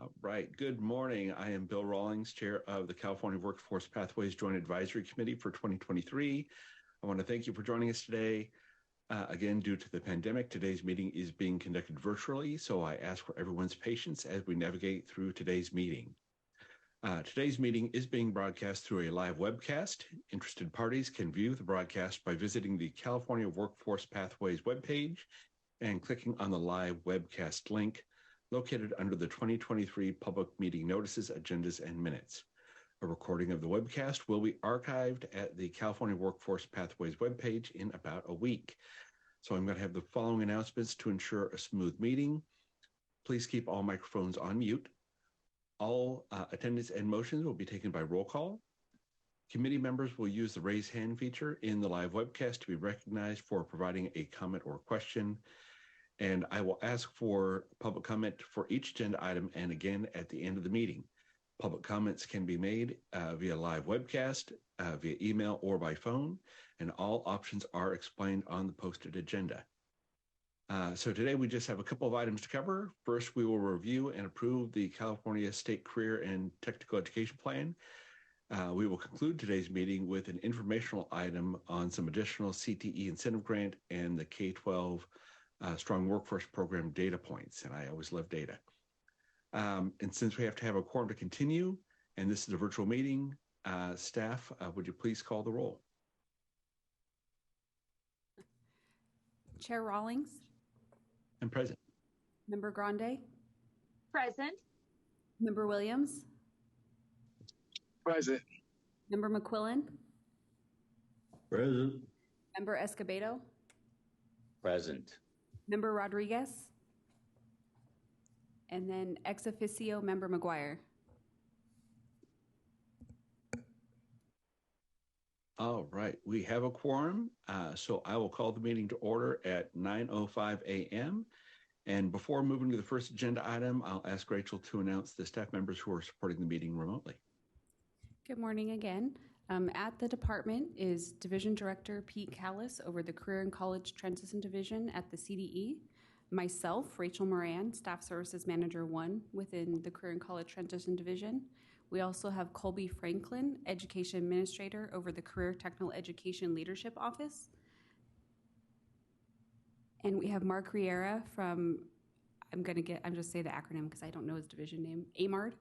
All right. Good morning. I am Bill Rawlings, Chair of the California Workforce Pathways Joint Advisory Committee for 2023. I want to thank you for joining us today. Again, due to the pandemic, today's meeting is being conducted virtually, so I ask for everyone's patience as we navigate through today's meeting. Today's meeting is being broadcast through a live webcast. Interested parties can view the broadcast by visiting the California Workforce Pathways webpage and clicking on the live webcast link located under the 2023 Public Meeting Notices, Agendas, and Minutes. A recording of the webcast will be archived at the California Workforce Pathways webpage in about a week. So I'm going to have the following announcements to ensure a smooth meeting. Please keep all microphones on mute. All attendance and motions will be taken by roll call. Committee members will use the raise hand feature in the live webcast to be recognized for providing a comment or question. And I will ask for public comment for each agenda item and again at the end of the meeting. Public comments can be made via live webcast, via email, or by phone, and all options are explained on the posted agenda. So today we just have a couple of items to cover. First, we will review and approve the California State Career and Technical Education Plan. We will conclude today's meeting with an informational item on some additional CTE incentive grant and the K-12 Strong Workforce Program data points, and I always love data. And since we have to have a quorum to continue, and this is a virtual meeting, staff, would you please call the roll? Chair Rawlings. I'm present. Member Grande. Present. Member Williams. Present. Member McQuillan. Present. Member Escobedo. Present. Member Rodriguez. And then ex officio Member McGuire. All right, we have a quorum, so I will call the meeting to order at 9:05 a.m. And before moving to the first agenda item, I'll ask Rachel to announce the staff members who are supporting the meeting remotely. Good morning again. At the department is Division Director Pete Callis over the Career and College Transition Division at the CDE. Myself, Rachel Moran, Staff Services Manager 1 within the Career and College Transition Division. We also have Colby Franklin, Education Administrator over the Career Technical Education Leadership Office. And we have Mark Riera from, I'm just say the acronym because I don't know his division name, AMARD,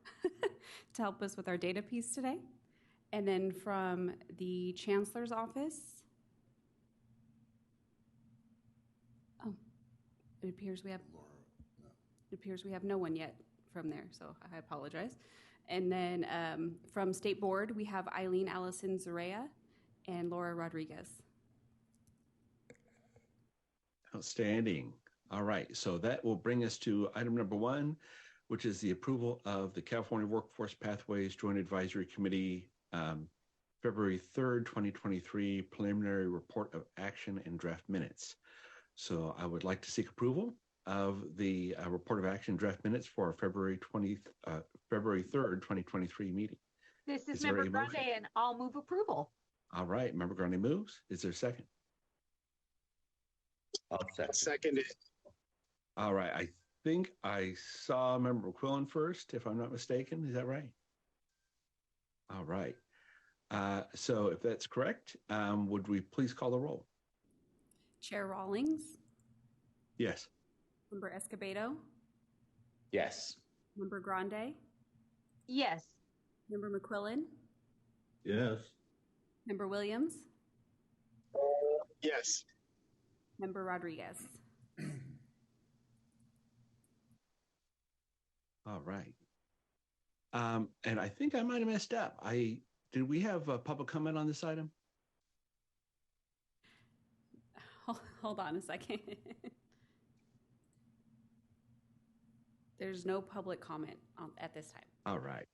to help us with our data piece today. And then from the Chancellor's Office, it appears we have no one yet from there, so I apologize. And then from State Board, we have Eileen Allison Zarea and Laura Rodriguez. Outstanding. All right, so that will bring us to item number 1, which is the approval of the California Workforce Pathways Joint Advisory Committee February 3rd, 2023 preliminary report of action and draft minutes. So I would like to seek approval of the report of action draft minutes for our February 3rd, 2023 meeting. This is Member Grande, and I'll move approval. All right, Member Grande moves. Is there a second? I'll Second it. All right, I think I saw Member McQuillan first, if I'm not mistaken. Is that right? All right. So if that's correct, would we please call the roll? Chair Rawlings. Yes. Member Escobedo. Yes. Member Grande. Yes. Member McQuillan. Yes. Member Williams. Yes. Member Rodriguez. All right. And I think I might have messed up. Did we have a public comment on this item? Hold on a second. There's no public comment at this time. All right.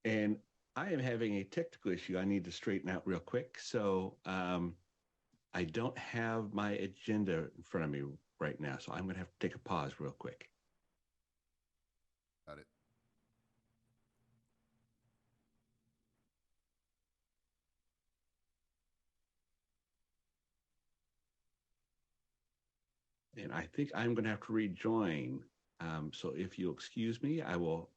And I am having a technical issue I need to straighten out real quick. So I don't have my agenda in front of me right now. So I'm going to have to take a pause real quick. Got it. And I think I'm going to have to rejoin. So if you'll excuse me, I will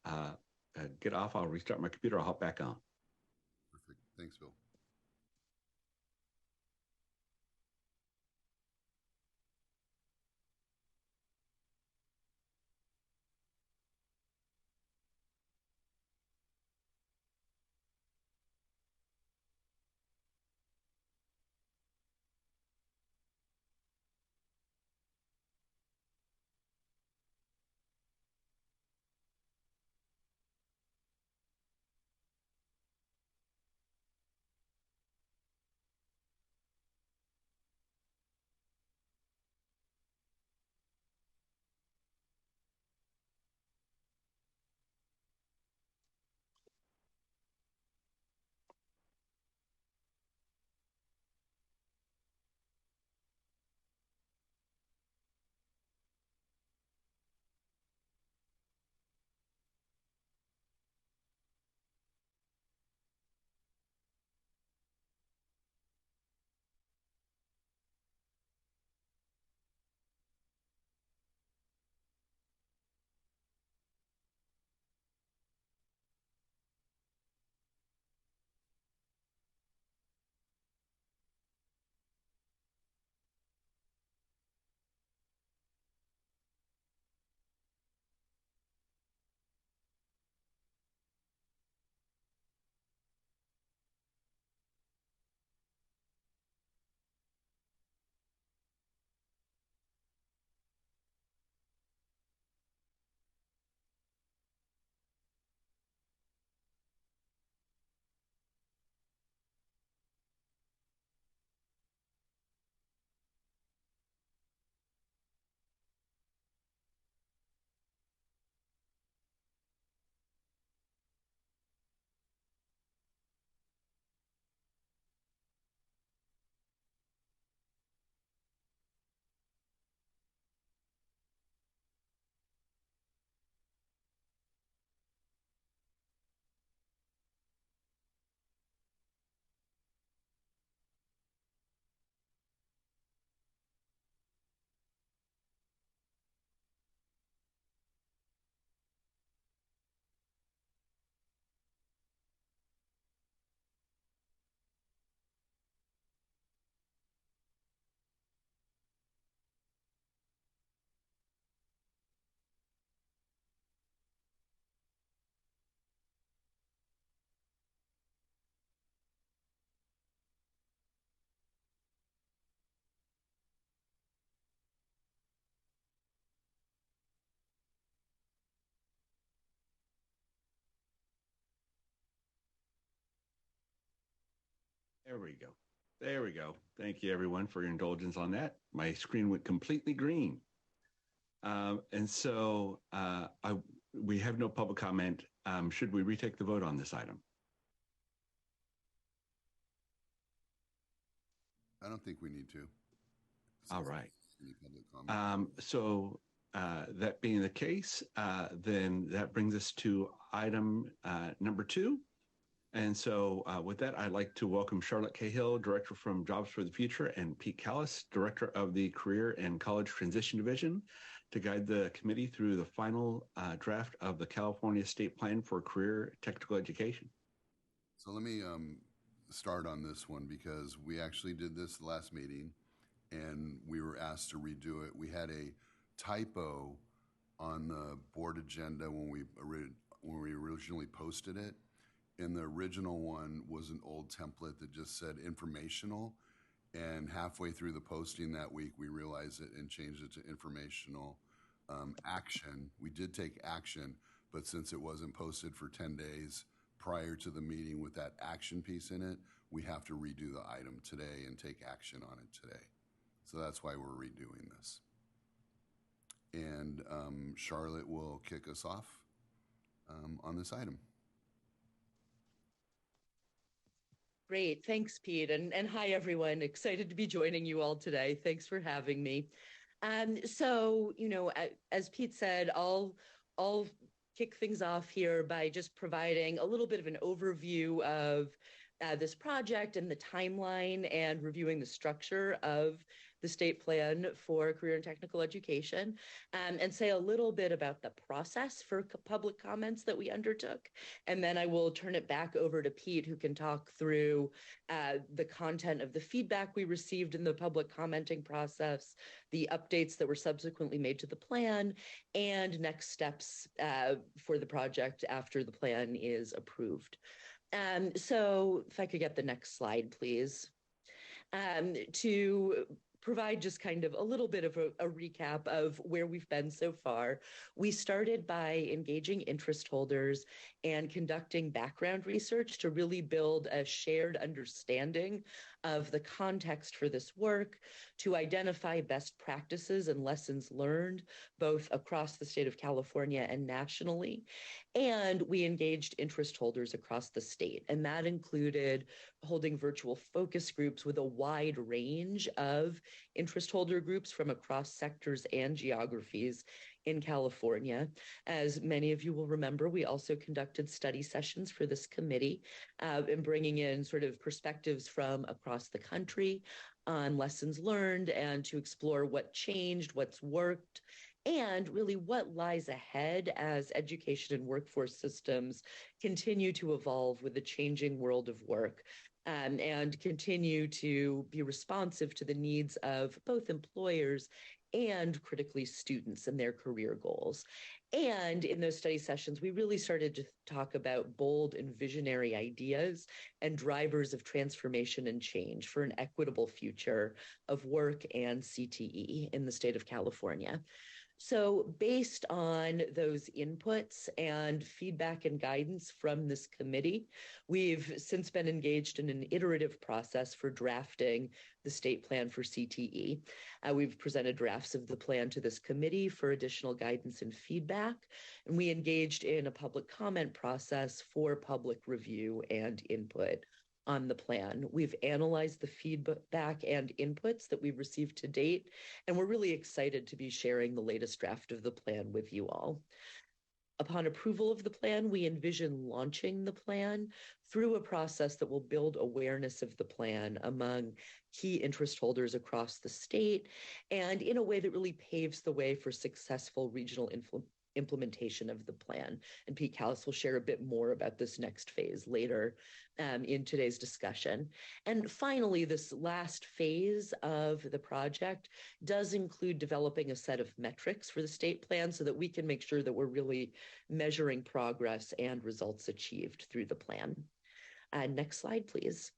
get off. I'll restart my computer. I'll hop back on. Perfect. Thanks, Bill. There we go. There we go. Thank you, everyone, for your indulgence on that. My screen went completely green. We have no public comment. Should we retake the vote on this item? I don't think we need to. All right. Any public comment? That being the case, then that brings us to item number 2. And so with that, I'd like to welcome Charlotte Cahill, Director from Jobs for the Future, and Pete Callis, Director of the Career and College Transition Division, to guide the committee through the final draft of the California State Plan for Career Technical Education. So let me start on this one, because we actually did this last meeting and we were asked to redo it. We had a typo on the board agenda when we originally posted it. And the original one was an old template that just said informational. And halfway through the posting that week, we realized it and changed it to informational action. We did take action, but since it wasn't posted for 10 days prior to the meeting with that action piece in it, we have to redo the item today and take action on it today. So that's why we're redoing this. And Charlotte will kick us off on this item. Great. Thanks, Pete. And hi, everyone. Excited to be joining you all today. Thanks for having me. So, as Pete said, I'll kick things off here by just providing a little bit of an overview of this project and the timeline, and reviewing the structure of the state plan for career and technical education, and say a little bit about the process for public comments that we undertook. And then I will turn it back over to Pete, who can talk through the content of the feedback we received in the public commenting process, the updates that were subsequently made to the plan, and next steps for the project after the plan is approved. So if I could get the next slide, please. To provide just kind of a little bit of a recap of where we've been so far. We started by engaging interest holders and conducting background research to really build a shared understanding of the context for this work, to identify best practices and lessons learned, both across the state of California and nationally. And we engaged interest holders across the state, and that included holding virtual focus groups with a wide range of interest holder groups from across sectors and geographies in California. As many of you will remember, we also conducted study sessions for this committee and bringing in sort of perspectives from across the country on lessons learned and to explore what changed, what's worked, and really what lies ahead as education and workforce systems continue to evolve with the changing world of work. And continue to be responsive to the needs of both employers and critically students and their career goals. And in those study sessions, we really started to talk about bold and visionary ideas and drivers of transformation and change for an equitable future of work and CTE in the state of California. So based on those inputs and feedback and guidance from this committee, we've since been engaged in an iterative process for drafting the state plan for CTE. We've presented drafts of the plan to this committee for additional guidance and feedback, and we engaged in a public comment process for public review and input on the plan. We've analyzed the feedback and inputs that we've received to date, and we're really excited to be sharing the latest draft of the plan with you all. Upon approval of the plan, we envision launching the plan through a process that will build awareness of the plan among key interest holders across the state, and in a way that really paves the way for successful regional implementation of the plan. And Pete Callis will share a bit more about this next phase later in today's discussion. And finally, this last phase of the project does include developing a set of metrics for the state plan so that we can make sure that we're really measuring progress and results achieved through the plan. Next slide, please.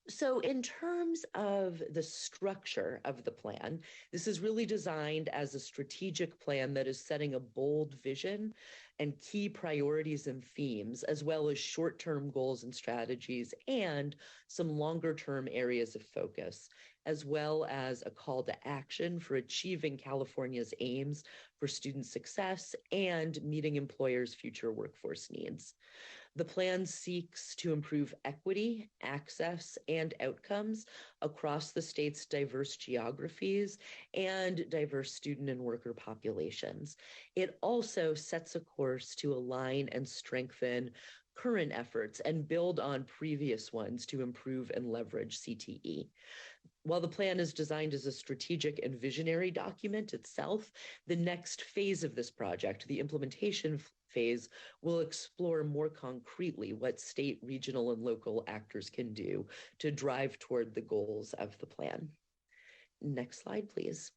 So in terms of the structure of the plan, this is really designed as a strategic plan that is setting a bold vision and key priorities and themes, as well as short-term goals and strategies and some longer-term areas of focus, as well as a call to action for achieving California's aims for student success and meeting employers' future workforce needs. The plan seeks to improve equity, access, and outcomes across the state's diverse geographies and diverse student and worker populations. It also sets a course to align and strengthen current efforts and build on previous ones to improve and leverage CTE. While the plan is designed as a strategic and visionary document itself, the next phase of this project, the implementation phase, will explore more concretely what state, regional, and local actors can do to drive toward the goals of the plan. Next slide, please.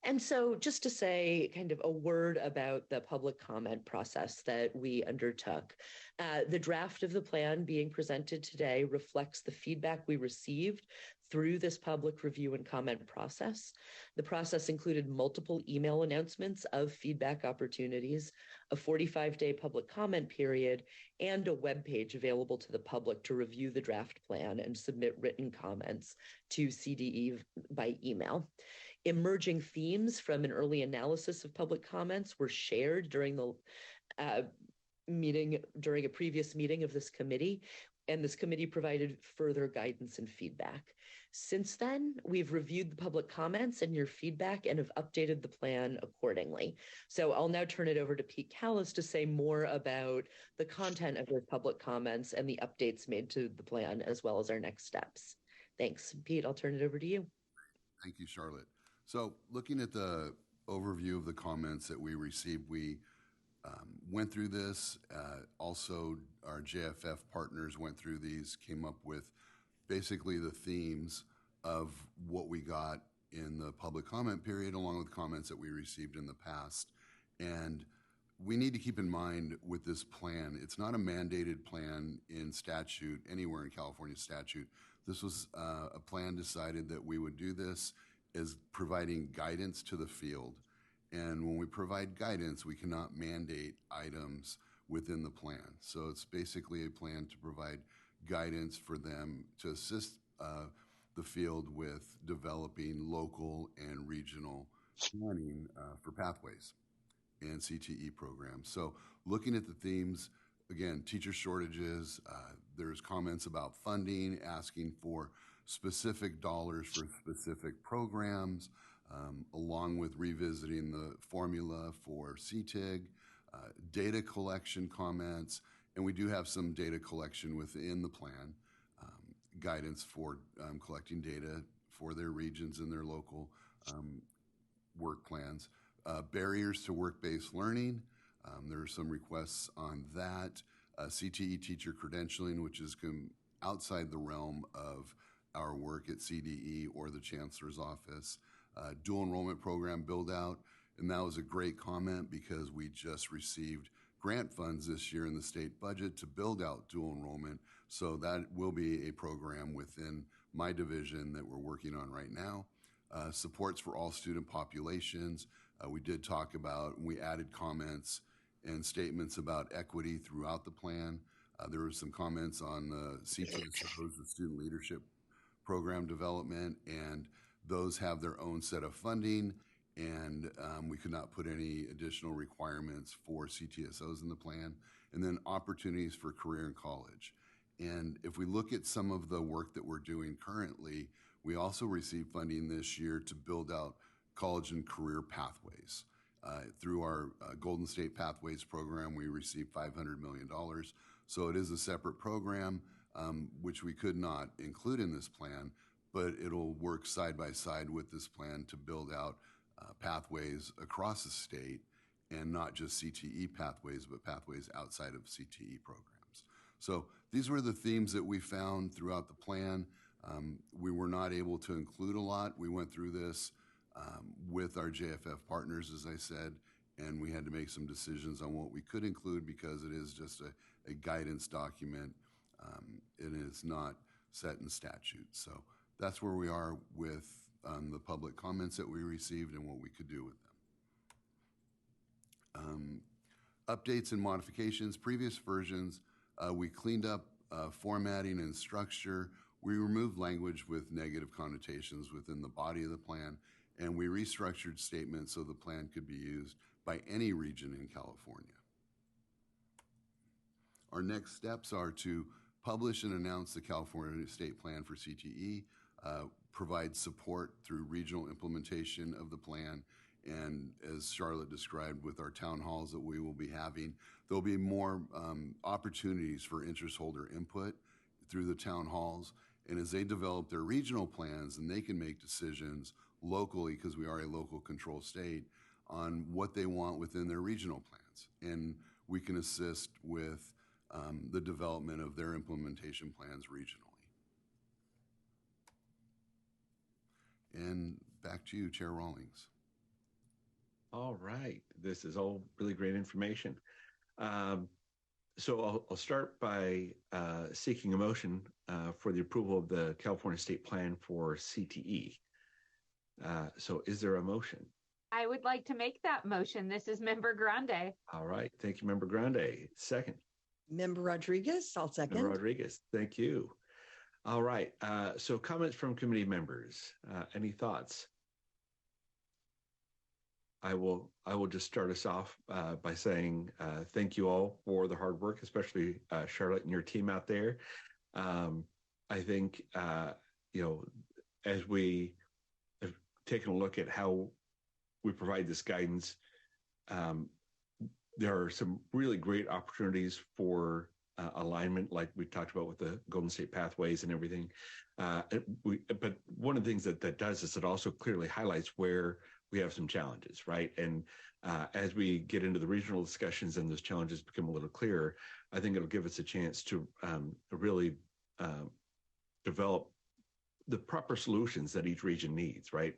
And so just to say kind of a word about the public comment process that we undertook. The draft of the plan being presented today reflects the feedback we received through this public review and comment process. The process included multiple email announcements of feedback opportunities, a 45-day public comment period, and a webpage available to the public to review the draft plan and submit written comments to CDE by email. Emerging themes from an early analysis of public comments were shared during the during a previous meeting of this committee, and this committee provided further guidance and feedback. Since then, we've reviewed the public comments and your feedback and have updated the plan accordingly. So I'll now turn it over to Pete Callis to say more about the content of those public comments and the updates made to the plan, as well as our next steps. Thanks. Pete, I'll turn it over to you. Thank you, Charlotte. So looking at the overview of the comments that we received, we went through this. Also, our JFF partners went through these, came up with basically the themes of what we got in the public comment period, along with comments that we received in the past. And we need to keep in mind with this plan, it's not a mandated plan in statute, anywhere in California statute. This was a plan decided that we would do this as providing guidance to the field. And when we provide guidance, we cannot mandate items within the plan. So it's basically a plan to provide guidance for them to assist the field with developing local and regional planning for pathways and CTE programs. So looking at the themes, again, teacher shortages, there's comments about funding, asking for specific dollars for specific programs, along with revisiting the formula for CTIG, data collection comments, and we do have some data collection within the plan, guidance for collecting data for their regions and their local work plans. Barriers to work-based learning, there are some requests on that. CTE teacher credentialing, which is outside the realm of our work at CDE or the Chancellor's Office. Dual enrollment program build out, and that was a great comment because we just received grant funds this year in the state budget to build out dual enrollment. So that will be a program within my division that we're working on right now. Supports for all student populations. We did talk about, we added comments and statements about equity throughout the plan. There were some comments on the CTSOs, the Student Leadership Program development, and those have their own set of funding, and we could not put any additional requirements for CTSOs in the plan. And then opportunities for career and college. And if we look at some of the work that we're doing currently, we also received funding this year to build out college and career pathways. Through our Golden State Pathways program, we received $500 million. So it is a separate program, which we could not include in this plan, but it'll work side by side with this plan to build out pathways across the state, and not just CTE pathways, but pathways outside of CTE programs. So these were the themes that we found throughout the plan. We were not able to include a lot. We went through this with our JFF partners, as I said, and we had to make some decisions on what we could include because it is just a guidance document. It is not set in statute. So that's where we are with the public comments that we received and what we could do with them. Updates and modifications, previous versions, we cleaned up formatting and structure. We removed language with negative connotations within the body of the plan, and we restructured statements so the plan could be used by any region in California. Our next steps are to publish and announce the California State Plan for CTE, provide support through regional implementation of the plan, and as Charlotte described with our town halls that we will be having, there'll be more opportunities for interest holder input through the town halls. And as they develop their regional plans, and they can make decisions locally, because we are a local control state, on what they want within their regional plans. And we can assist with the development of their implementation plans regionally. And back to you, Chair Rawlings. All right. This is all really great information. So I'll start by seeking a motion for the approval of the California State Plan for CTE. So is there a motion? I would like to make that motion. This is Member Grande. All right. Thank you, Member Grande. Second. Member Rodriguez, I'll second. Member Rodriguez, thank you. All right. So comments from committee members. Any thoughts? I will just start us off by saying thank you all for the hard work, especially Charlotte and your team out there. I think, as we have taken a look at how we provide this guidance, there are some really great opportunities for alignment, like we talked about with the Golden State Pathways and everything. But one of the things that does is it also clearly highlights where we have some challenges, right? And as we get into the regional discussions and those challenges become a little clearer, I think it'll give us a chance to really develop the proper solutions that each region needs, right?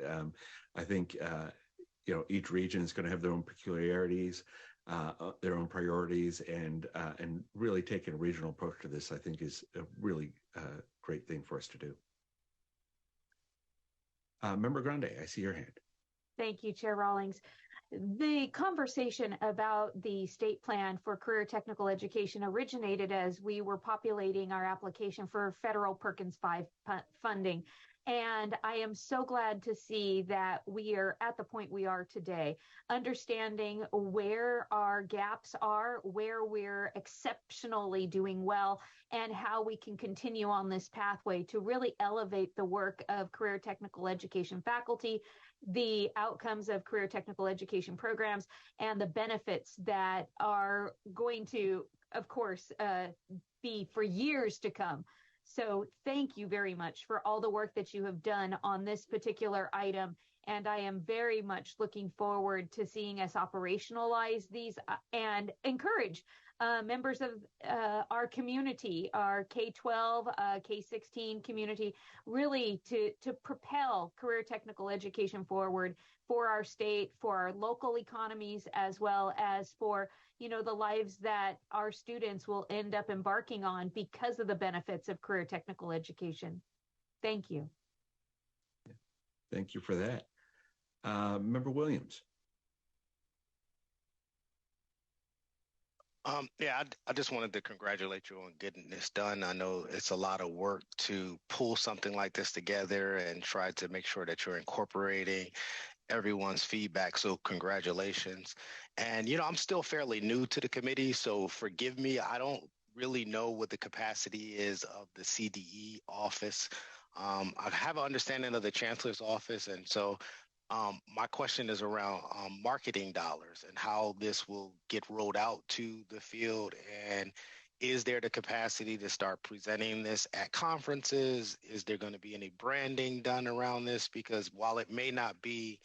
I think each region is going to have their own peculiarities, their own priorities, and really taking a regional approach to this, I think, is a really great thing for us to do. Member Grande, I see your hand. Thank you, Chair Rawlings. The conversation about the state plan for career technical education originated as we were populating our application for federal Perkins 5 funding. And I am so glad to see that we are at the point we are today, understanding where our gaps are, where we're exceptionally doing well, and how we can continue on this pathway to really elevate the work of career technical education faculty, the outcomes of career technical education programs, and the benefits that are going to, of course, be for years to come. So thank you very much for all the work that you have done on this particular item. And I am very much looking forward to seeing us operationalize these and encourage members of our community, our K-12, K-16 community, really to propel career technical education forward for our state, for our local economies, as well as for the lives that our students will end up embarking on because of the benefits of career technical education. Thank you. Thank you for that. Member Williams. I just wanted to congratulate you on getting this done. I know it's a lot of work to pull something like this together and try to make sure that you're incorporating everyone's feedback. So congratulations. And, I'm still fairly new to the committee, so forgive me. I don't really know what the capacity is of the CDE office. I have an understanding of the chancellor's office. And so my question is around marketing dollars and how this will get rolled out to the field. And is there the capacity to start presenting this at conferences? Is there going to be any branding done around this? Because while it may not be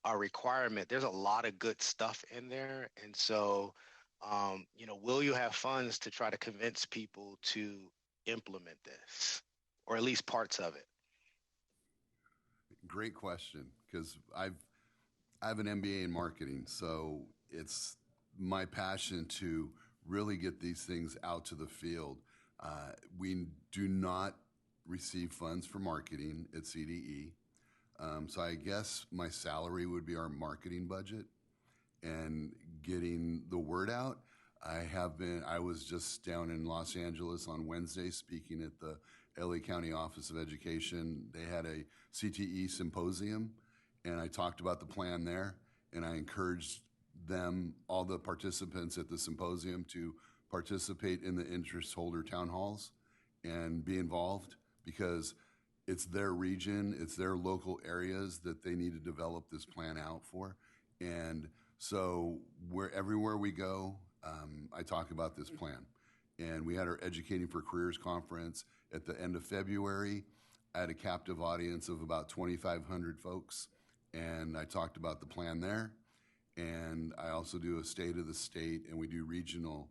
a requirement, there's a lot of good stuff in there. And so, will you have funds to try to convince people to implement this, or at least parts of it? Great question, because I have an MBA in marketing, so it's my passion to really get these things out to the field. We do not receive funds for marketing at CDE. So I guess my salary would be our marketing budget and getting the word out. I was just down in Los Angeles on Wednesday speaking at the LA County Office of Education. They had a CTE symposium, and I talked about the plan there, and I encouraged them, all the participants at the symposium, to participate in the interest holder town halls and be involved, because it's their region, it's their local areas that they need to develop this plan out for. And so everywhere we go, I talk about this plan. And we had our Educating for Careers conference at the end of February. I had a captive audience of about 2,500 folks, and I talked about the plan there. And I also do a state of the state, and we do regional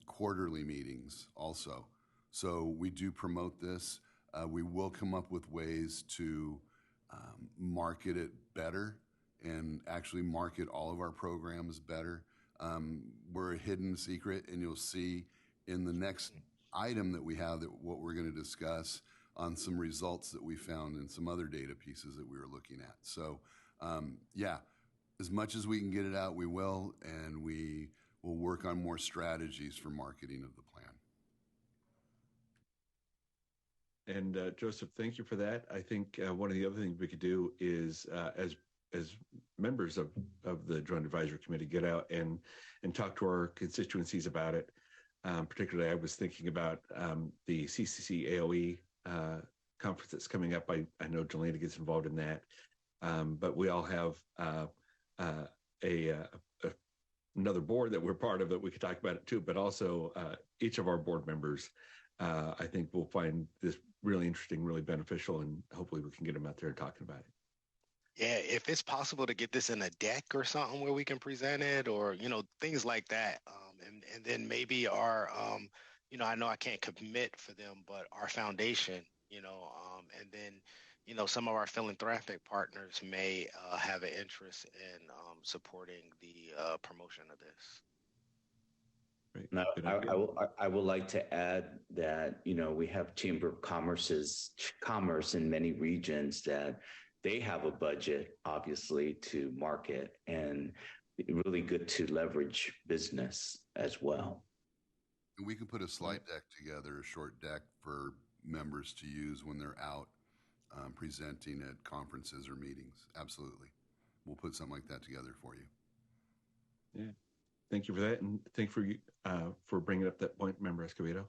quarterly meetings also. So we do promote this. We will come up with ways to market it better and actually market all of our programs better. We're a hidden secret, and you'll see in the next item that we have that what we're going to discuss on some results that we found and some other data pieces that we were looking at. So, as much as we can get it out, we will, and we will work on more strategies for marketing of the plan. And Joseph, thank you for that. I think one of the other things we could do is, as members of the Joint Advisory Committee, get out and talk to our constituencies about it. Particularly, I was thinking about the CCC AOE conference that's coming up. I know Jelena gets involved in that, but we all have a another board that we're part of that we could talk about it too, but also each of our board members, I think will find this really interesting, really beneficial, and hopefully we can get them out there and talking about it. Yeah, if it's possible to get this in a deck or something where we can present it, or things like that, and then maybe our, I know I can't commit for them, but our foundation, and then some of our philanthropic partners may have an interest in supporting the promotion of this. Right. Now, I would like to add that, we have Chamber of Commerce in many regions that they have a budget, obviously, to market, and really good to leverage business as well. And we can put a slide deck together, a short deck for members to use when they're out presenting at conferences or meetings. Absolutely. We'll put something like that together for you. Yeah. Thank you for that. And thank you for bringing up that point, Member Escobedo.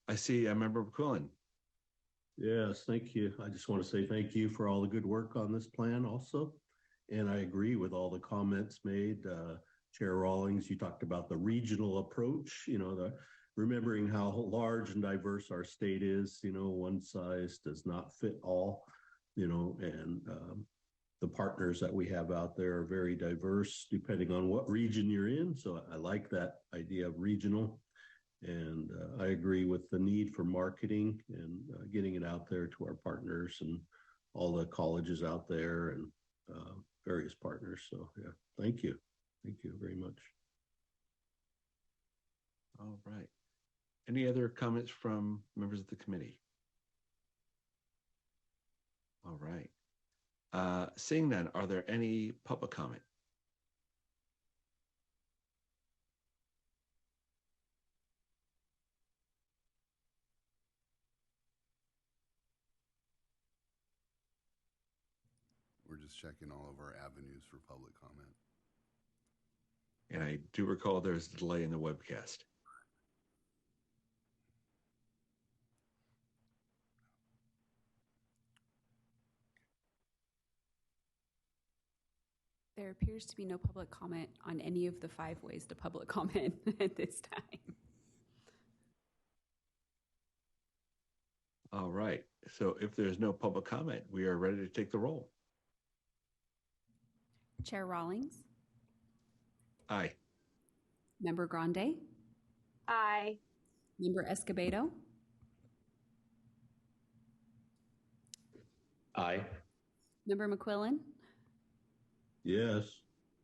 I see Member McQuillan. Yes, thank you. I just want to say thank you for all the good work on this plan also. And I agree with all the comments made. Chair Rawlings, you talked about the regional approach, remembering how large and diverse our state is, one size does not fit all, and the partners that we have out there are very diverse depending on what region you're in. So I like that idea of regional. And I agree with the need for marketing and getting it out there to our partners and all the colleges out there and various partners. So, yeah, thank you. Thank you very much. All right. Any other comments from members of the committee? All right. Seeing none, are there any public comment? We're just checking all of our avenues for public comment. And I do recall there's a delay in the webcast. There appears to be no public comment on any of the 5 ways to public comment at this time. All right. So if there's no public comment, we are ready to take the roll. Chair Rawlings. Aye. Member Grande. Aye. Member Escobedo. Aye. Member McQuillan. Yes.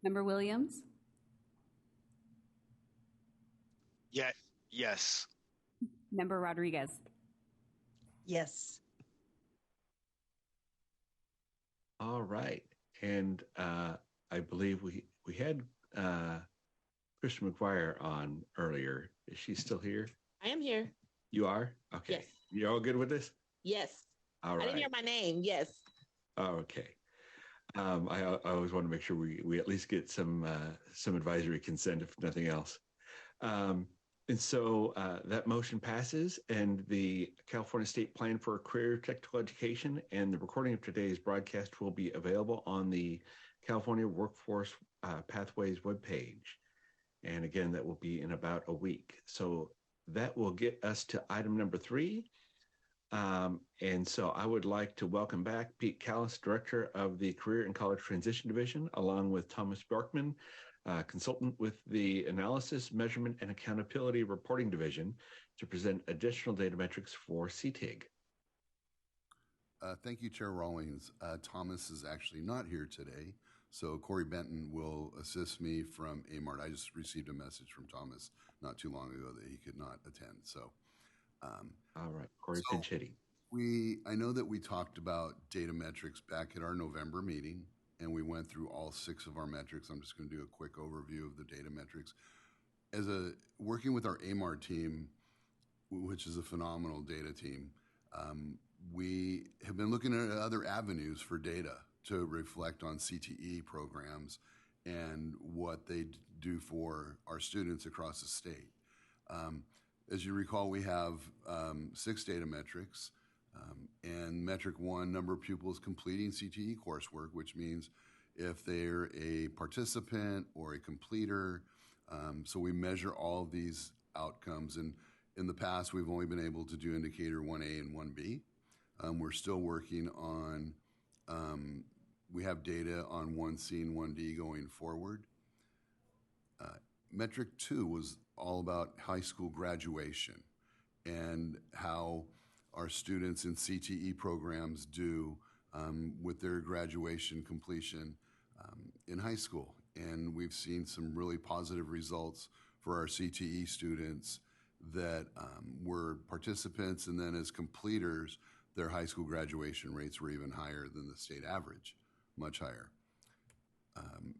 Member Williams. Yeah. Yes. Member Rodriguez. Yes. All right. And I believe we had Kristen McGuire on earlier. Is she still here? I am here. You are? Okay. Yes. You're all good with this? Yes. All right. I didn't hear my name. Yes. Oh, okay. I always want to make sure we at least get some advisory consent, if nothing else. And so that motion passes, and the California State Plan for Career Technical Education and the recording of today's broadcast will be available on the California Workforce Pathways webpage. And again, that will be in about a week. So that will get us to item number 3. And so I would like to welcome back Pete Callis, Director of the Career and College Transition Division, along with Thomas Bjorkman, consultant with the Analysis, Measurement, and Accountability Reporting Division, to present additional data metrics for CTIG. Thank you, Chair Rawlings. Thomas is actually not here today, so Corey Benton will assist me from AMART. I just received a message from Thomas not too long ago that he could not attend. So, all right, Corey's been shitty. I know that we talked about data metrics back at our November meeting, and we went through all 6 of our metrics. I'm just going to do a quick overview of the data metrics. Working with our AMAR team, which is a phenomenal data team, we have been looking at other avenues for data to reflect on CTE programs and what they do for our students across the state. As you recall, we have 6 data metrics. And metric 1, number of pupils completing CTE coursework, which means if they're a participant or a completer So we measure all of these outcomes. And in the past, we've only been able to do indicator 1A and 1B. We're still working on, we have data on 1C and 1D going forward. Metric 2 was all about high school graduation and how our students in CTE programs do with their graduation completion in high school. And we've seen some really positive results for our CTE students that were participants, and then as completers, their high school graduation rates were even higher than the state average, much higher.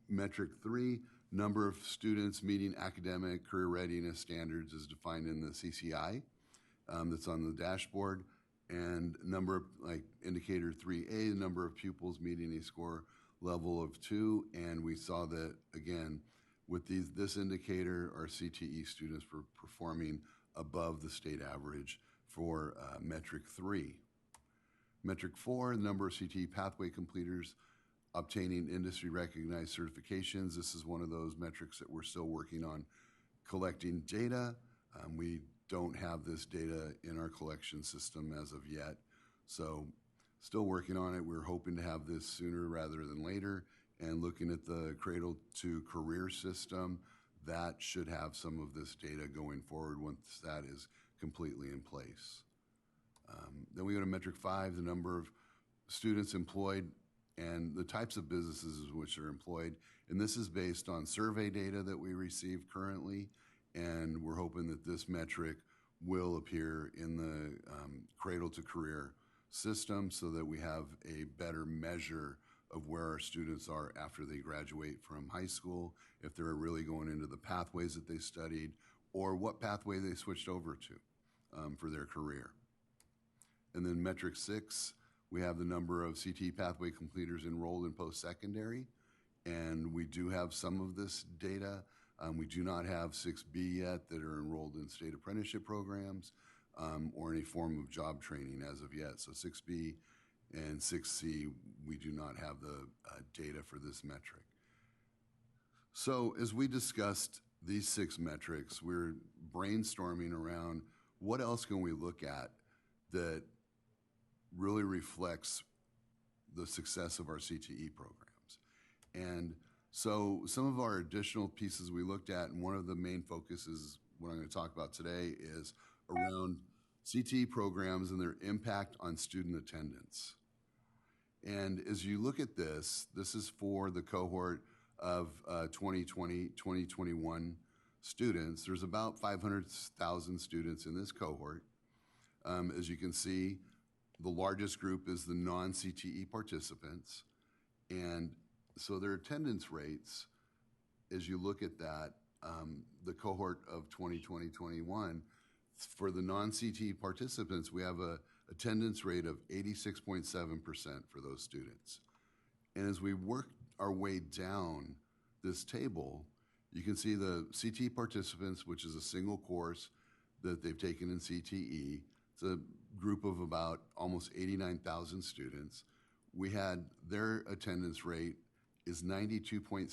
Metric 3, number of students meeting academic career readiness standards is defined in the CCI that's on the dashboard. And number of, like indicator 3A, the number of pupils meeting a score level of 2. And we saw that, again, with this indicator, our CTE students were performing above the state average for metric 3. Metric 4, the number of CTE pathway completers obtaining industry recognized certifications. This is one of those metrics that we're still working on collecting data. We don't have this data in our collection system as of yet. So still working on it. We're hoping to have this sooner rather than later. And looking at the cradle to career system, that should have some of this data going forward once that is completely in place. Then we go to metric 5, the number of students employed and the types of businesses which are employed. And this is based on survey data that we receive currently. And we're hoping that this metric will appear in the cradle to career system so that we have a better measure of where our students are after they graduate from high school, if they're really going into the pathways that they studied, or what pathway they switched over to for their career. And then metric 6, we have the number of CTE pathway completers enrolled in post-secondary, and we do have some of this data. We do not have 6B yet that are enrolled in state apprenticeship programs or any form of job training as of yet. So 6B and 6C, we do not have the data for this metric. So as we discussed these 6 metrics, we're brainstorming around what else can we look at that really reflects the success of our CTE programs. And so some of our additional pieces we looked at, and one of the main focuses, what I'm going to talk about today, is around CTE programs and their impact on student attendance. And as you look at this, this is for the cohort of 2020, 2021 students. There's about 500,000 students in this cohort. As you can see, the largest group is the non-CTE participants. And so their attendance rates, as you look at that, the cohort of 2020-21, for the non-CTE participants, we have a attendance rate of 86.7% for those students. And as we work our way down this table, you can see the CTE participants, which is a single course that they've taken in CTE. It's a group of about almost 89,000 students. We had their attendance rate is 92.6%.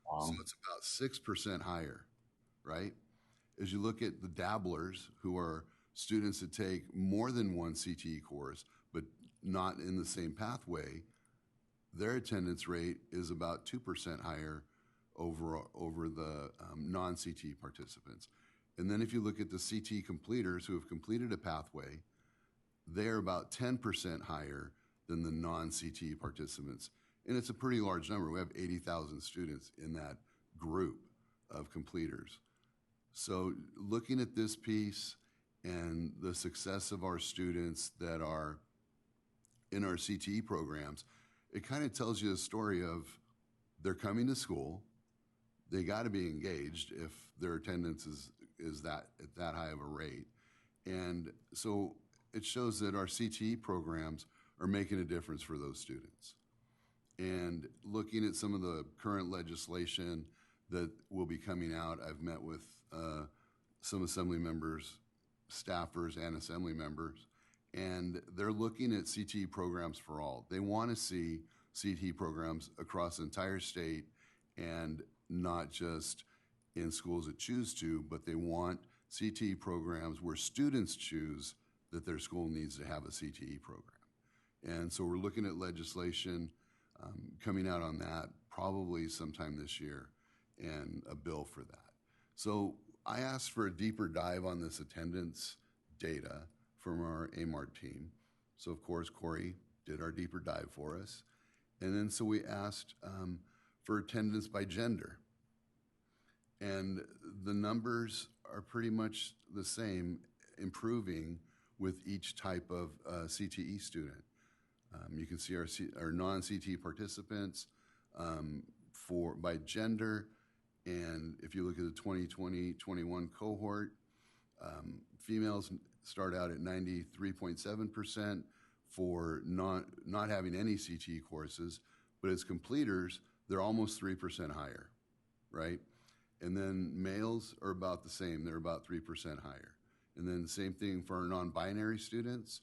Wow. So it's about 6% higher, right? As you look at the dabblers, who are students that take more than one CTE course, but not in the same pathway, their attendance rate is about 2% higher over the non-CTE participants. And then if you look at the CTE completers who have completed a pathway, they're about 10% higher than the non-CTE participants. And it's a pretty large number. We have 80,000 students in that group of completers. So looking at this piece and the success of our students that are in our CTE programs, it kind of tells you a story of they're coming to school, they got to be engaged if their attendance is that at that high of a rate. And so it shows that our CTE programs are making a difference for those students. And looking at some of the current legislation that will be coming out, I've met with some assembly members, staffers, and assembly members, and they're looking at CTE programs for all. They want to see CTE programs across the entire state and not just in schools that choose to, but they want CTE programs where students choose that their school needs to have a CTE program. And so we're looking at legislation coming out on that probably sometime this year and a bill for that. So I asked for a deeper dive on this attendance data from our AMART team. So of course, Corey did our deeper dive for us. And then so we asked for attendance by gender. And the numbers are pretty much the same, improving with each type of CTE student. You can see our non-CTE participants by gender. And if you look at the 2020-21 cohort, females start out at 93.7% for not having any CTE courses, but as completers, they're almost 3% higher, right? And then males are about the same. They're about 3% higher. And then the same thing for our non-binary students.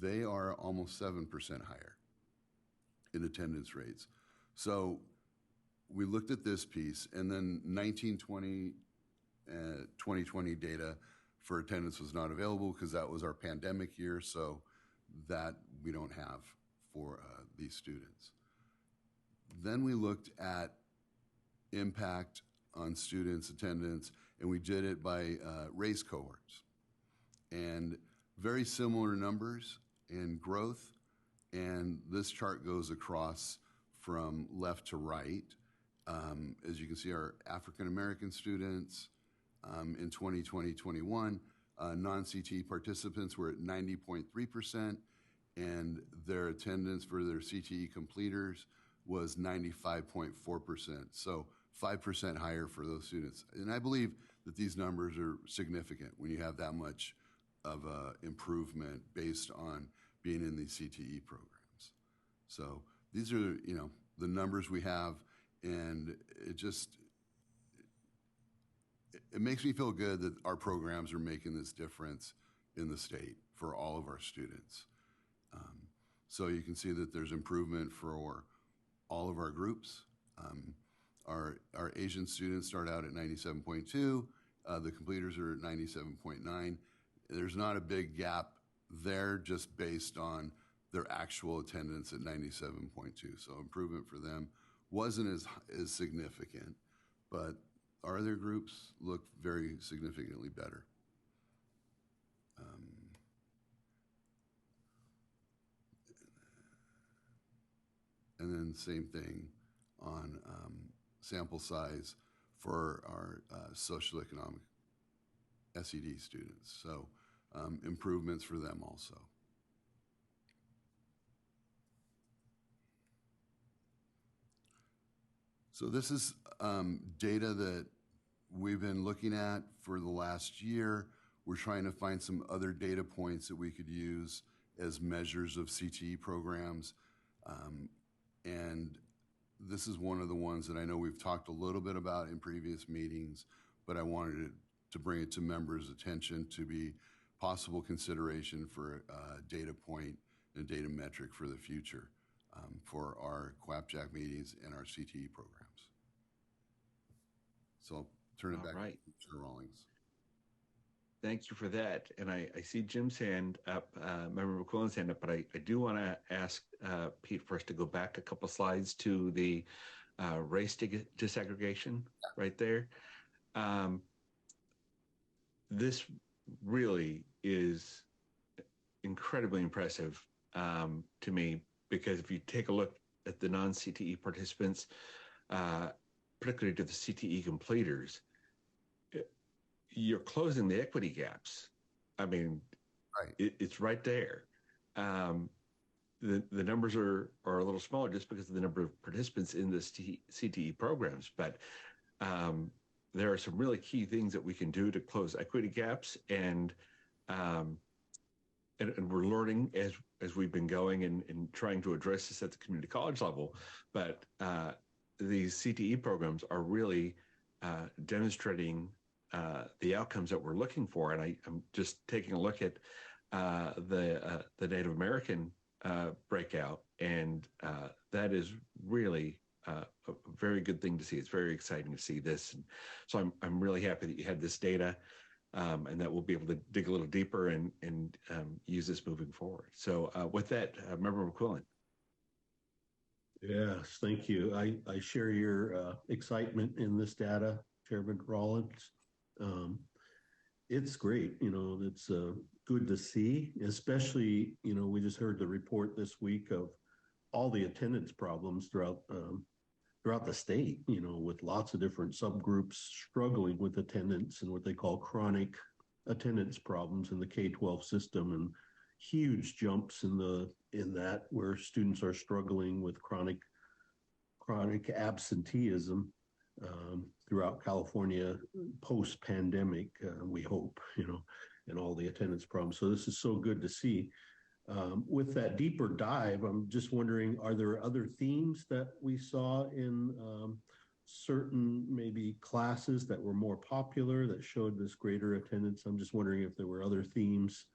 They are almost 7% higher in attendance rates. So we looked at this piece, and then 2020 data for attendance was not available because that was our pandemic year, so that we don't have for these students. Then we looked at impact on students' attendance, and we did it by race cohorts. And very similar numbers in growth, and this chart goes across from left to right. As you can see, our African American students in 2020-21, non-CTE participants were at 90.3%, and their attendance for their CTE completers was 95.4%. So 5% higher for those students. And I believe that these numbers are significant when you have that much of improvement based on being in these CTE programs. So these are, the numbers we have, and it makes me feel good that our programs are making this difference in the state for all of our students. So you can see that there's improvement for all of our groups. Our Asian students start out at 97.2. The completers are at 97.9. There's not a big gap there just based on their actual attendance at 97.2. So improvement for them wasn't as significant, but our other groups look very significantly better. And then same thing on sample size for our socioeconomic SED students. So improvements for them also. So this is data that we've been looking at for the last year. We're trying to find some other data points that we could use as measures of CTE programs. And this is one of the ones that I know we've talked a little bit about in previous meetings, but I wanted to bring it to members' attention to be possible consideration for a data point and a data metric for the future for our CWPJAC meetings and our CTE programs. So I'll turn it back to Mr. Rawlings. Thank you for that. And I see Jim's hand up, Member McQuillan's hand up, but I do want to ask Pete first to go back a couple slides to the race disaggregation right there. This really is incredibly impressive to me, because if you take a look at the non-CTE participants, particularly to the CTE completers, you're closing the equity gaps. I mean, it's right there. The numbers are a little smaller just because of the number of participants in the CTE programs, but there are some really key things that we can do to close equity gaps, and we're learning as we've been going and trying to address this at the community college level. But these CTE programs are really demonstrating the outcomes that we're looking for. And I'm just taking a look at the Native American breakout, and that is really a very good thing to see. It's very exciting to see this. And so I'm really happy that you had this data and that we'll be able to dig a little deeper and use this moving forward. So with that, Member McQuillan. Yes, thank you. I share your excitement in this data, Chairman Rollins. It's great. It's good to see, especially, we just heard the report this week of all the attendance problems throughout the state, with lots of different subgroups struggling with attendance and what they call chronic attendance problems in the K-12 system, and huge jumps in that where students are struggling with chronic absenteeism throughout California post-pandemic, we hope, and all the attendance problems. So this is so good to see. With that deeper dive, I'm just wondering, are there other themes that we saw in certain maybe classes that were more popular that showed this greater attendance? I'm just wondering if there were other themes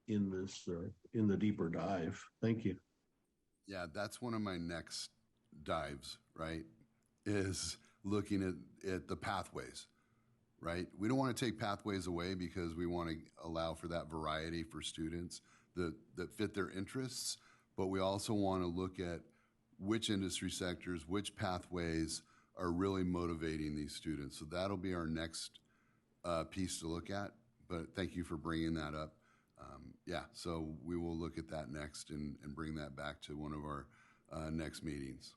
in this, in the deeper dive. Thank you. Yeah, that's one of my next dives, right? Is looking at the pathways, right? We don't want to take pathways away because we want to allow for that variety for students that fit their interests, but we also want to look at which industry sectors, which pathways are really motivating these students. So that'll be our next piece to look at, but thank you for bringing that up. Yeah, so we will look at that next and bring that back to one of our next meetings.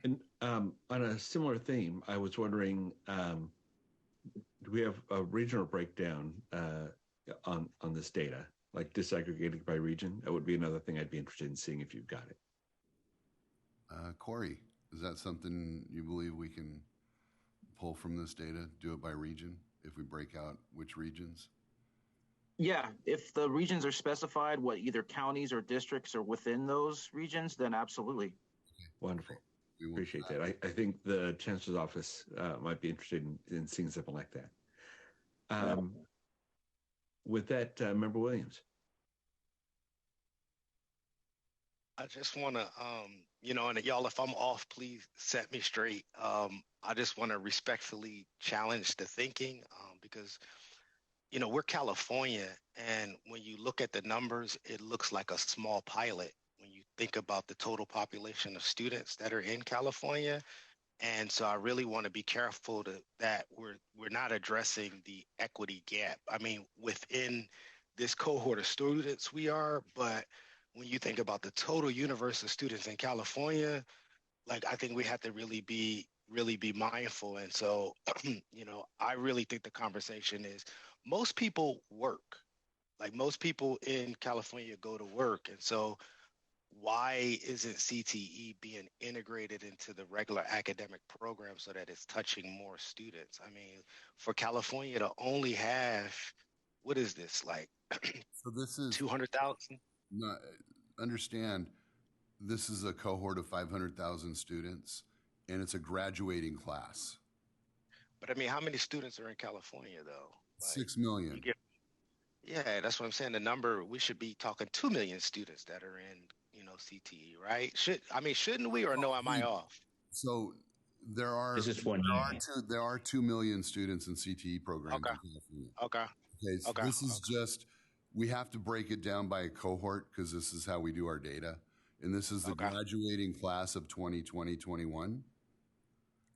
And on a similar theme, I was wondering, do we have a regional breakdown on this data, like disaggregated by region? That would be another thing I'd be interested in seeing if you've got it. Corey, is that something you believe we can pull from this data, do it by region, if we break out which regions? Yeah, if the regions are specified, what either counties or districts are within those regions, then absolutely. Okay. Wonderful. Appreciate that. I think the Chancellor's Office might be interested in seeing something like that. With that, Member Williams. I just want to, and y'all, if I'm off, please set me straight. I just want to respectfully challenge the thinking because, we're California, and when you look at the numbers, it looks like a small pilot when you think about the total population of students that are in California. And so I really want to be careful that we're not addressing the equity gap. I mean, within this cohort of students we are, but when you think about the total universe of students in California, like I think we have to really be mindful. And so, I really think the conversation is most people work. Like most people in California go to work. And so why isn't CTE being integrated into the regular academic program so that it's touching more students? I mean, for California to only have, what is this, like so this is 200,000? No, understand, this is a cohort of 500,000 students, and it's a graduating class. But I mean, how many students are in California, though? Like, 6 million. Yeah, that's what I'm saying. The number, we should be talking 2 million students that are in, CTE, right? Shouldn't we, or no, am I off? So there are 2 million students in CTE programs in California. Okay. So this is just, we have to break it down by a cohort because this is how we do our data. And this is the graduating class of 2020-21,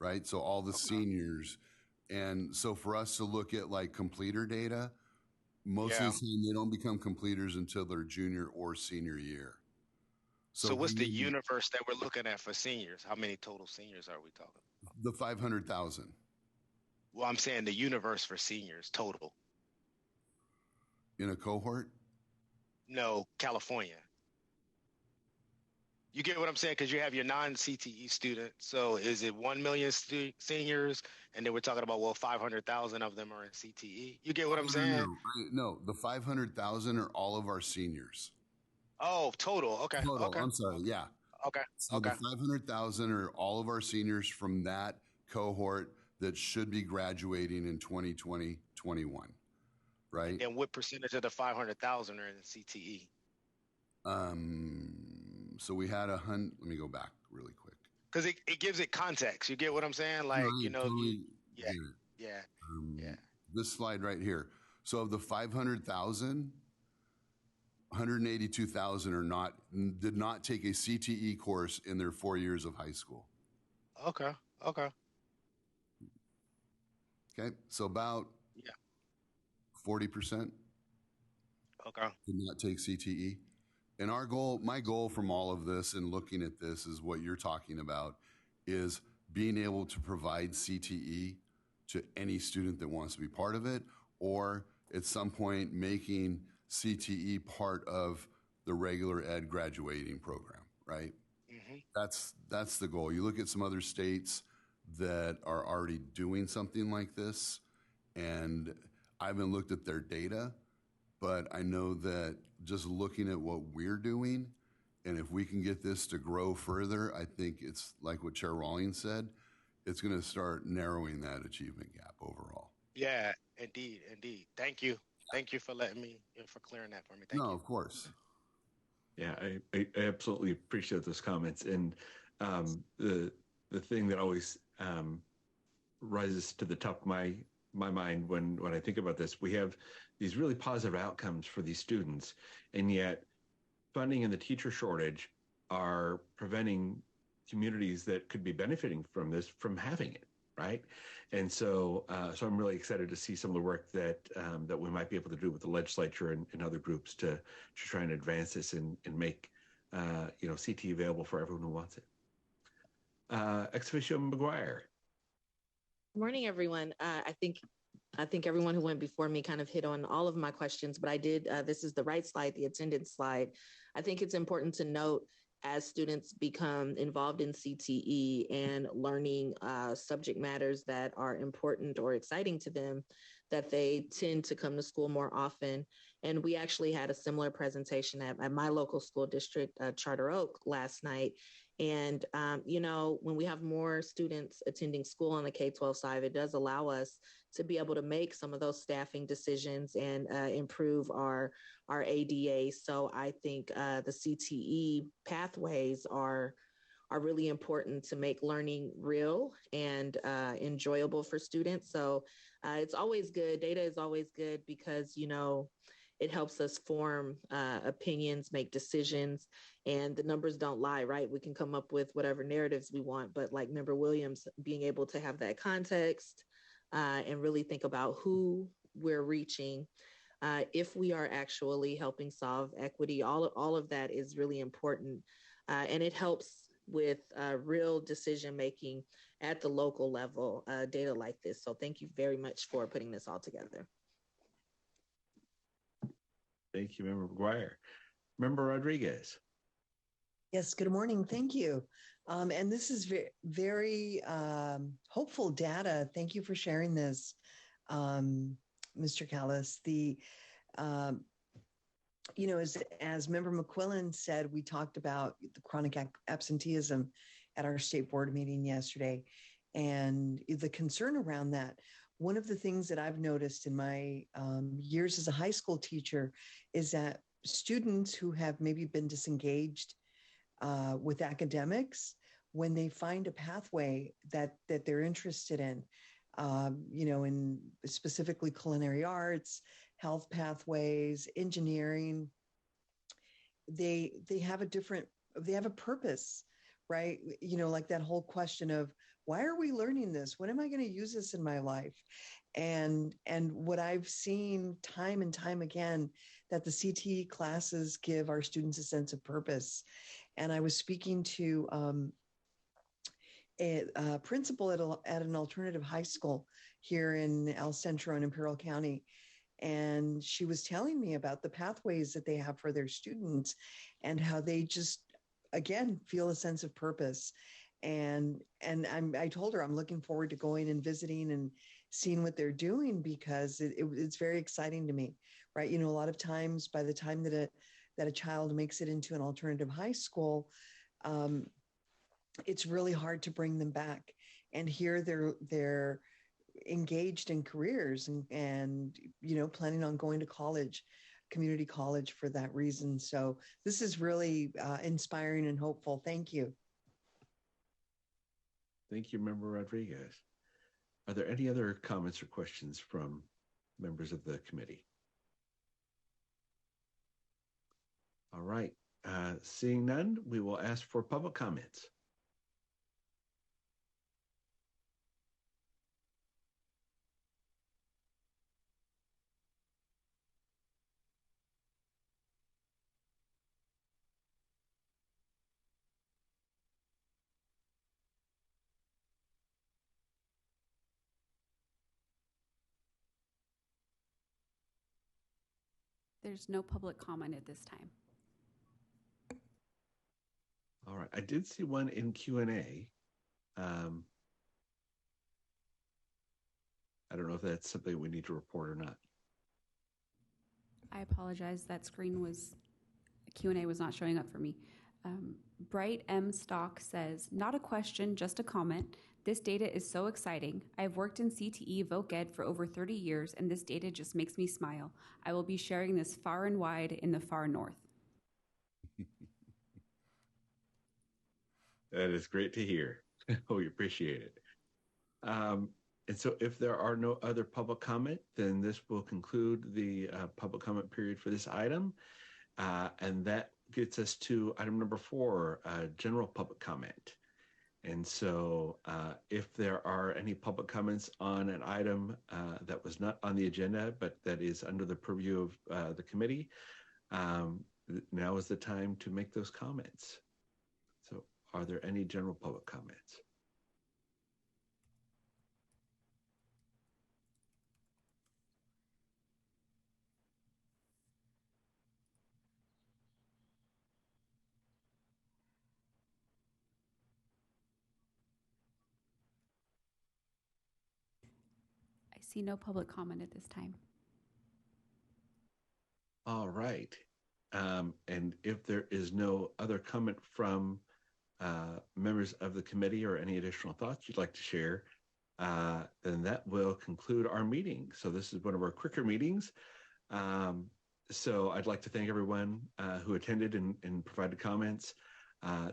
right? So all the seniors. And so for us to look at like completer data, most of the time they don't become completers until their junior or senior year. So what's the universe that we're looking at for seniors? How many total seniors are we talking about? The 500,000. Well, I'm saying the universe for seniors total. In a cohort? No, California. You get what I'm saying? Because you have your non-CTE students. So is it 1 million seniors? And then we're talking about, 500,000 of them are in CTE. You get what I'm saying? No, the 500,000 are all of our seniors. Oh, total. Okay. Total. Okay. I'm sorry. Yeah. Okay. So the 500,000 are all of our seniors from that cohort that should be graduating in 2020-21, right? And what percentage of the 500,000 are in CTE? So we had let me go back really quick. Because it gives it context. You get what I'm saying? Like, No, I totally yeah, get it. yeah, yeah. This slide right here. So of the 500,000, 182,000 did not take a CTE course in their 4 years of high school. Okay. Okay. Okay. So about 40% Okay. did not take CTE. And my goal from all of this and looking at this is what you're talking about is being able to provide CTE to any student that wants to be part of it, or at some point making CTE part of the regular ed graduating program, right? Mm-hmm. That's the goal. You look at some other states that are already doing something like this, and I haven't looked at their data, but I know that just looking at what we're doing, and if we can get this to grow further, I think it's like what Chair Rawlings said, it's going to start narrowing that achievement gap overall. Yeah, indeed. Thank you. Thank you for for clearing that for me. Thank you. No, of course. Yeah, I absolutely appreciate those comments. And the thing that always rises to the top of my mind when I think about this, we have these really positive outcomes for these students, and yet funding and the teacher shortage are preventing communities that could be benefiting from this from having it, right? And so I'm really excited to see some of the work that we might be able to do with the legislature and other groups to try and advance this and make CT available for everyone who wants it. Ex officio McGuire. Good morning, everyone. I think everyone who went before me kind of hit on all of my questions, but I did, this is the right slide, the attendance slide. I think it's important to note as students become involved in CTE and learning subject matters that are important or exciting to them, that they tend to come to school more often. And we actually had a similar presentation at my local school district, Charter Oak, last night. And, when we have more students attending school on the K-12 side, it does allow us to be able to make some of those staffing decisions and improve our ADA. So I think the CTE pathways are really important to make learning real and enjoyable for students. So it's always good. Data is always good because, it helps us form opinions, make decisions, and the numbers don't lie, right? We can come up with whatever narratives we want, but like Member Williams, being able to have that context and really think about who we're reaching, if we are actually helping solve equity, all of that is really important. And it helps with real decision-making at the local level, data like this. So thank you very much for putting this all together. Thank you, Member McGuire. Member Rodriguez. Yes, good morning. Thank you. And this is very hopeful data. Thank you for sharing this, Mr. Callis. As Member McQuillan said, we talked about the chronic absenteeism at our state board meeting yesterday and the concern around that. One of the things that I've noticed in my years as a high school teacher is that students who have maybe been disengaged with academics, when they find a pathway that they're interested in, in specifically culinary arts, health pathways, engineering, they have a purpose, right? Like that whole question of, why are we learning this? When am I going to use this in my life? And what I've seen time and time again, that the CTE classes give our students a sense of purpose. And I was speaking to a principal at an alternative high school here in El Centro in Imperial County. And she was telling me about the pathways that they have for their students and how they just, again, feel a sense of purpose. And I told her I'm looking forward to going and visiting and seeing what they're doing, because it's very exciting to me, right? A lot of times by the time that a child makes it into an alternative high school, it's really hard to bring them back. And here they're engaged in careers and planning on going to college. community college for that reason. So this is really inspiring and hopeful. Thank you. Thank you, Member Rodriguez. Are there any other comments or questions from members of the committee? All right. Seeing none, we will ask for public comments. There's no public comment at this time. All right. I did see one in Q&A. I don't know if that's something we need to report or not. I apologize. That screen was, Q&A was not showing up for me. Bright M. Stock says, not a question, just a comment. This data is so exciting. I've worked in CTE Voc Ed for over 30 years, and this data just makes me smile. I will be sharing this far and wide in the far north. That is great to hear. We appreciate it. And so if there are no other public comment, then this will conclude the public comment period for this item. And that gets us to item number 4, general public comment. And so if there are any public comments on an item that was not on the agenda, but that is under the purview of the committee, now is the time to make those comments. So are there any general public comments? I see no public comment at this time. All right. And if there is no other comment from members of the committee or any additional thoughts you'd like to share, then that will conclude our meeting. So this is one of our quicker meetings. So I'd like to thank everyone who attended and provided comments.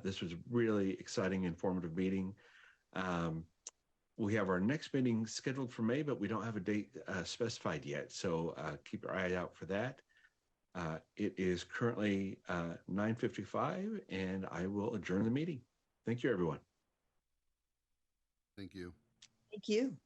This was a really exciting, informative meeting. We have our next meeting scheduled for May, but we don't have a date specified yet. So keep your eye out for that. It is currently 9:55, and I will adjourn the meeting. Thank you, everyone. Thank you. Thank you.